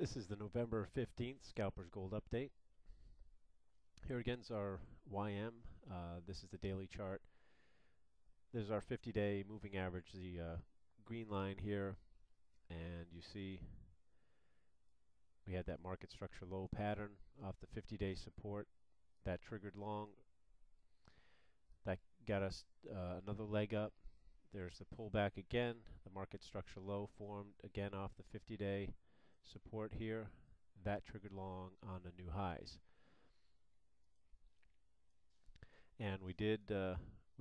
This is the November 15th Scalper's Gold Update. Here again is our YM. This is the daily chart. This is our 50-day moving average, the green line here. And you see we had that market structure low pattern off the 50-day support. That triggered long. That got us another leg up. There's the pullback again. The market structure low formed again off the 50-day support here. That triggered long on the new highs. And we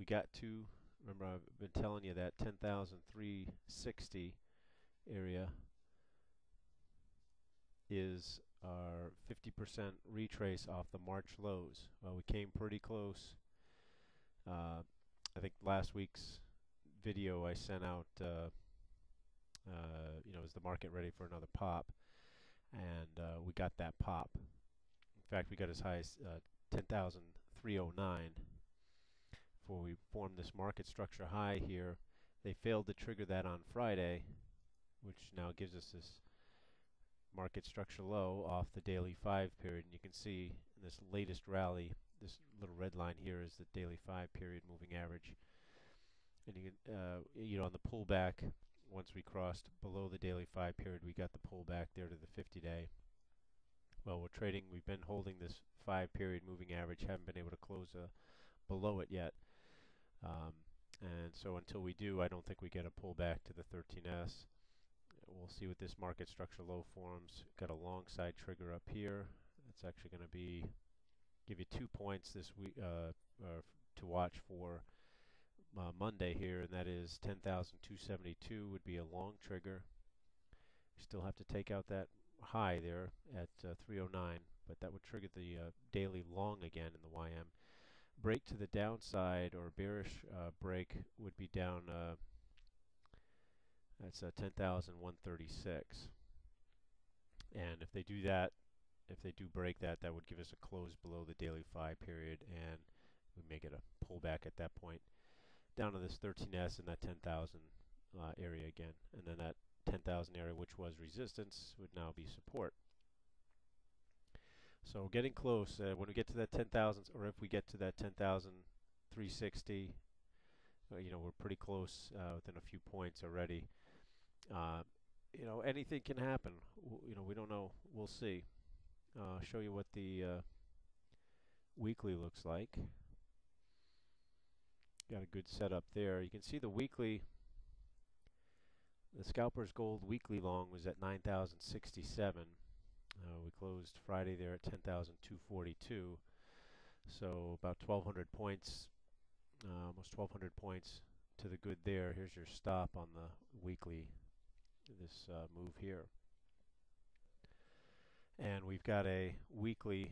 got to, remember I've been telling you that 10,360 area is our 50% retrace off the March lows. Well, we came pretty close. I think last week's video I sent out, is the market ready for another pop? And we got that pop. In fact, we got as high as 10,309 before we formed this market structure high here. They failed to trigger that on Friday, which now gives us this market structure low off the daily 5 period. And you can see in this latest rally, this little red line here is the daily 5 period moving average. And you can, on the pullback, once we crossed below the daily 5 period, we got the pullback there to the 50-day. Well, we've been holding this 5 period moving average, haven't been able to close below it yet. And so until we do, I don't think we get a pullback to the 13S. We'll see what this market structure low forms. Got a long side trigger up here. That's actually going to give you 2 points this week to watch for Monday here, and that is 10,272 would be a long trigger. We still have to take out that high there at 309, but that would trigger the daily long again in the YM. Break to the downside or bearish break would be down. That's 10,136, and if they do that, if they do break that, that would give us a close below the daily 5 period, and we may get a pullback at that point down to this 13S and that 10,000 area again, and then that 10,000 area, which was resistance, would now be support. So we're getting close. When we get to that 10,000, or if we get to that 10,360, we're pretty close, within a few points already. Anything can happen. We don't know. We'll see. I'll show you what the weekly looks like. Got a good setup there. You can see the weekly. The Scalper's Gold weekly long was at 9,067. We closed Friday there at 10,242. So about 1,200 points, almost 1,200 points to the good there. Here's your stop on the weekly, this move here. And we've got a weekly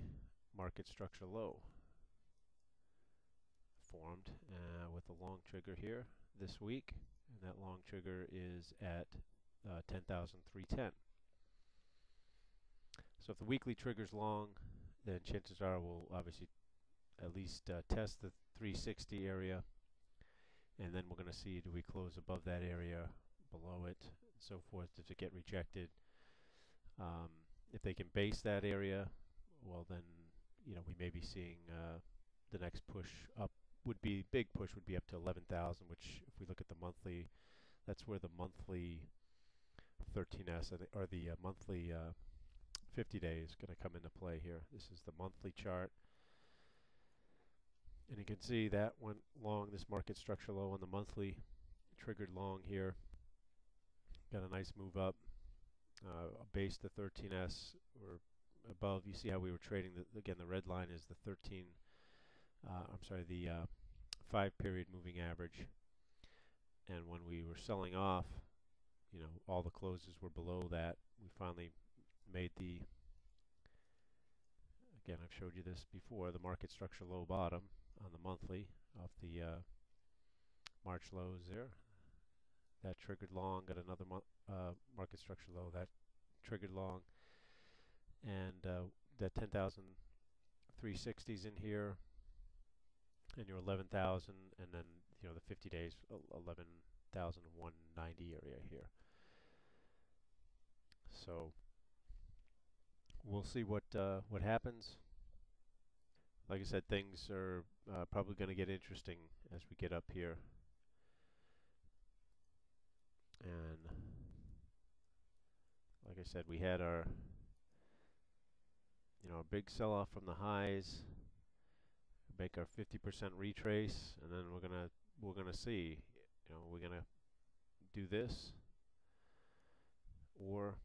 market structure low formed with a long trigger here this week, and that long trigger is at 10,310. So if the weekly triggers long, then chances are we'll obviously at least test the 360 area, and then we're going to see, do we close above that area, below it, and so forth. Does it get rejected? If they can base that area, well then we may be seeing the next push up big push would be up to 11,000, which if we look at the monthly, that's where the monthly 13S or the monthly 50-day is going to come into play here. This is the monthly chart, and you can see that went long, this market structure low on the monthly, triggered long here, got a nice move up, base the 13S or above. You see how we were trading, again the red line is the 5 period moving average, and when we were selling off, all the closes were below that. We finally made again I've showed you this before, the market structure low bottom on the monthly off the March lows there. That triggered long, got another market structure low, that triggered long, and that 10,360s in here, and your 11,000, and then the 50 days 11,190 area here. So we'll see what happens. Like I said, things are probably going to get interesting as we get up here. And like I said, we had our big sell-off from the highs, make our 50% retrace, and then we're gonna see, we're gonna do this, or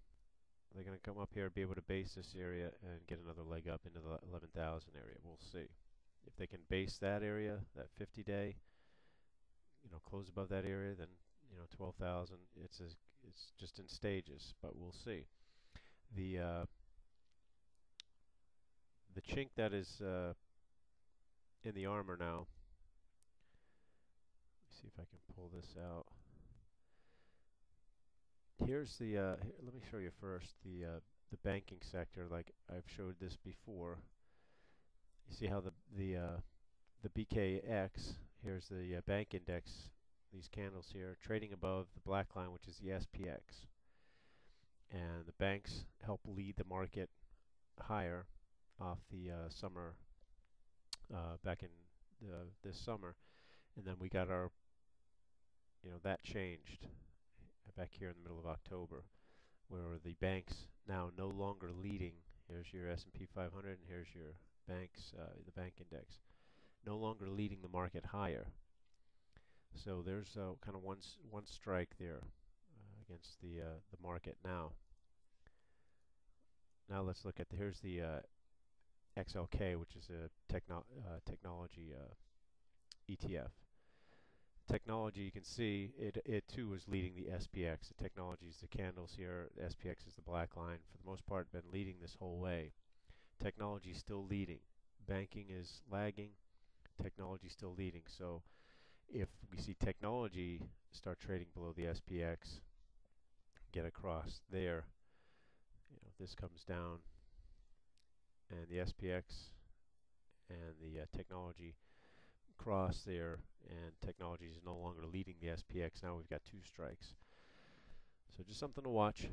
they're gonna come up here and be able to base this area and get another leg up into the 11,000 area. We'll see if they can base that area, that 50-day, close above that area. Then 12,000. It's just in stages, but we'll see. The chink that is in the armor now. Let me see if I can pull this out. Here's the. Let me show you first the banking sector. Like I've showed this before. You see how the BKX. Here's the bank index. These candles here trading above the black line, which is the SPX. And the banks help lead the market higher off the summer back in this summer, and then we got our that changed back here in the middle of October, where the banks now no longer leading. Here's your S&P 500, and here's your banks, the bank index, no longer leading the market higher. So there's kind of one strike there against the market now. Now let's look at here's the XLK, which is a technology ETF. Technology, you can see it too is leading the SPX. The technology is the candles here. The SPX is the black line. For the most part, been leading this whole way. Technology is still leading. Banking is lagging. Technology is still leading. So if we see technology start trading below the SPX, get across there, this comes down, and the SPX and the technology cross there, and technology is no longer leading the SPX. Now we've got two strikes. So just something to watch,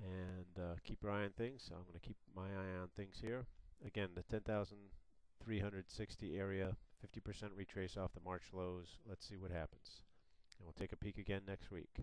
and keep your eye on things. So I'm going to keep my eye on things here. Again, the 10,360 area, 50% retrace off the March lows. Let's see what happens. And we'll take a peek again next week.